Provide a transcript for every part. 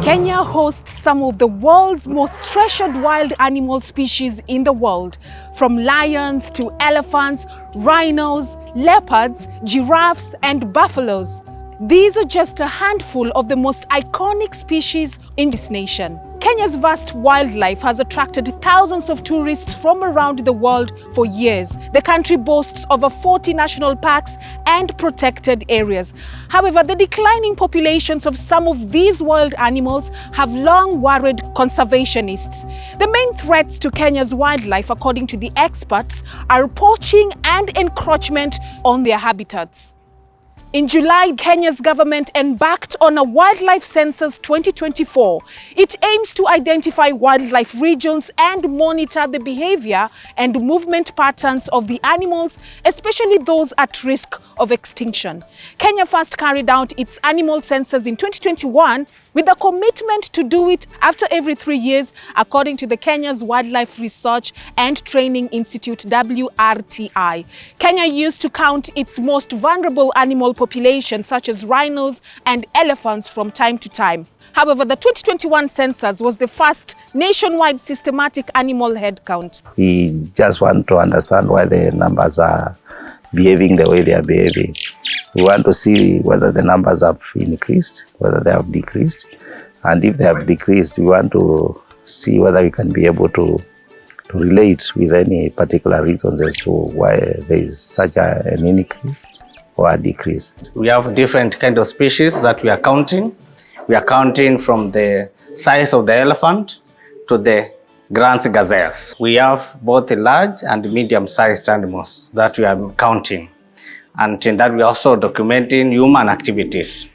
Kenya hosts some of the world's most treasured wild animal species in the world, from lions to elephants, rhinos, leopards, giraffes, and buffaloes. These are just a handful of the most iconic species in this nation. Kenya's vast wildlife has attracted thousands of tourists from around the world for years. The country boasts over 40 national parks and protected areas. However, the declining populations of some of these wild animals have long worried conservationists. The main threats to Kenya's wildlife, according to the experts, are poaching and encroachment on their habitats. In July, Kenya's government embarked on a wildlife census 2024. It aims to identify wildlife regions and monitor the behavior and movement patterns of the animals, especially those at risk of extinction. Kenya first carried out its animal census in 2021 with a commitment to do it after every 3 years, according to the Kenya's Wildlife Research and Training Institute, WRTI. Kenya used to count its most vulnerable animal population, such as rhinos and elephants, from time to time. However, the 2021 census was the first nationwide systematic animal headcount. We just want to understand why the numbers are behaving the way they are behaving. We want to see whether the numbers have increased, whether they have decreased. And if they have decreased, we want to see whether we can be able to relate with any particular reasons as to why there is such an increase or a decrease. We have different kind of species that we are counting. We are counting from the size of the elephant to the grand gazelles. We have both large and medium-sized animals that we are counting. And in that we are also documenting human activities,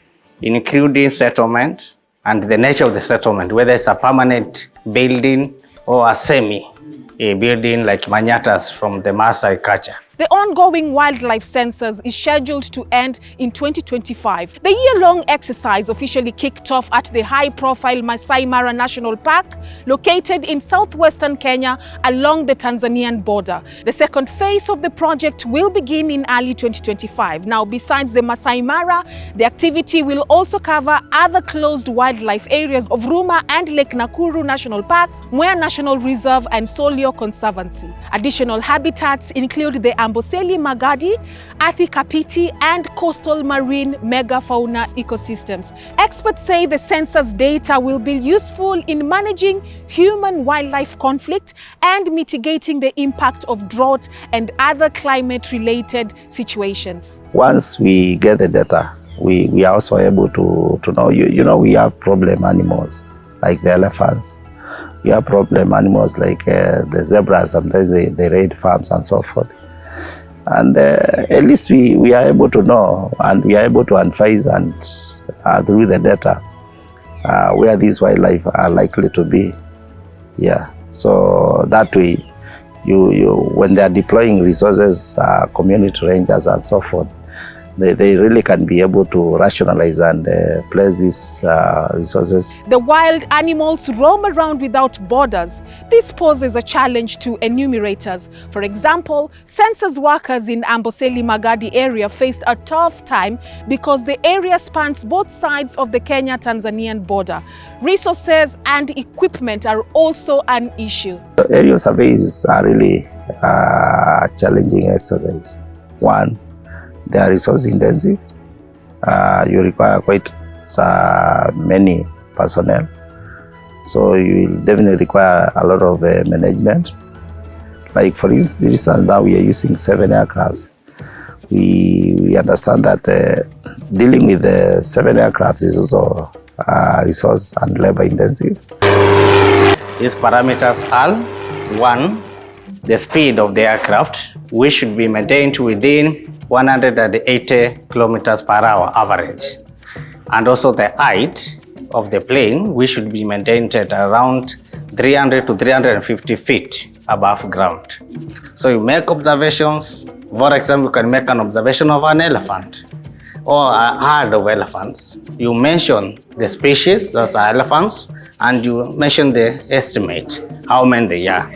including settlement and the nature of the settlement, whether it's a permanent building or a semi-building like manyatas from the Maasai culture. The ongoing wildlife census is scheduled to end in 2025. The year-long exercise officially kicked off at the high-profile Masai Mara National Park, located in southwestern Kenya along the Tanzanian border. The second phase of the project will begin in early 2025. Now, besides the Masai Mara, the activity will also cover other closed wildlife areas of Ruma and Lake Nakuru National Parks, Mwea National Reserve, and Solio Conservancy. Additional habitats include the Amboseli Magadi, Athi Kapiti, and coastal marine megafauna ecosystems. Experts say the census data will be useful in managing human-wildlife conflict and mitigating the impact of drought and other climate-related situations. Once we get the data, we are also able to know, we have problem animals like the elephants. We have problem animals like the zebras. Sometimes they raid farms and so forth. And at least we are able to know, and we are able to advise and through the data where these wildlife are likely to be. Yeah, so that way, when they are deploying resources, community rangers and so forth, they really can be able to rationalize and place these resources. The wild animals roam around without borders. This poses a challenge to enumerators. For example, census workers in Amboseli Magadi area faced a tough time because the area spans both sides of the Kenya-Tanzanian border. Resources and equipment are also an issue. Area surveys are really a challenging exercise. One, they are resource intensive. You require quite many personnel. So you will definitely require a lot of management. Like for instance, now we are using 7 aircrafts. We understand that dealing with the 7 aircrafts is also resource and labor intensive. These parameters are: 1, the speed of the aircraft, which should be maintained within 180 kilometers per hour average. And also the height of the plane, which should be maintained at around 300 to 350 feet above ground. So you make observations. For example, you can make an observation of an elephant or a herd of elephants. You mention the species, those are elephants, and you mention the estimate, how many they are.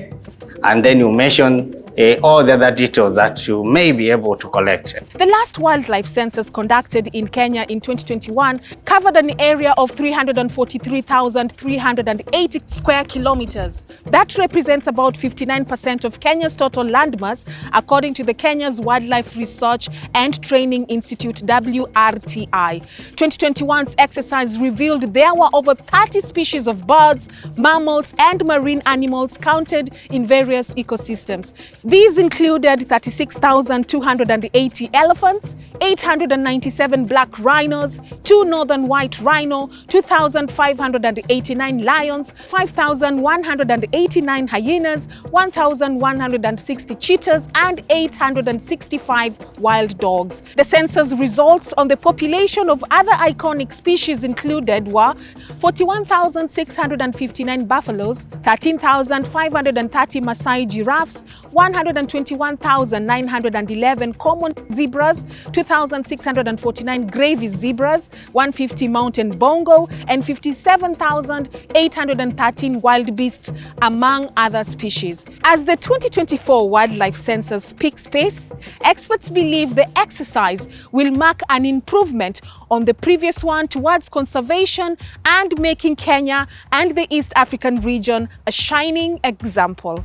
And then you mention all the other details that you may be able to collect. The last wildlife census conducted in Kenya in 2021 covered an area of 343,380 square kilometers. That represents about 59% of Kenya's total landmass, according to the Kenya's Wildlife Research and Training Institute, WRTI. 2021's exercise revealed there were over 30 species of birds, mammals, and marine animals counted in various ecosystems. These included 36,280 elephants, 897 black rhinos, 2 northern white rhino, 2,589 lions, 5,189 hyenas, 1,160 cheetahs, and 865 wild dogs. The census results on the population of other iconic species included were 41,659 buffaloes, 13,530 Maasai giraffes, 121,911 common zebras, 2,649 gravy zebras, 150 mountain bongo, and 57,813 wild beasts, among other species. As the 2024 wildlife census picks pace, experts believe the exercise will mark an improvement on the previous one towards conservation and making Kenya and the East African region a shining example.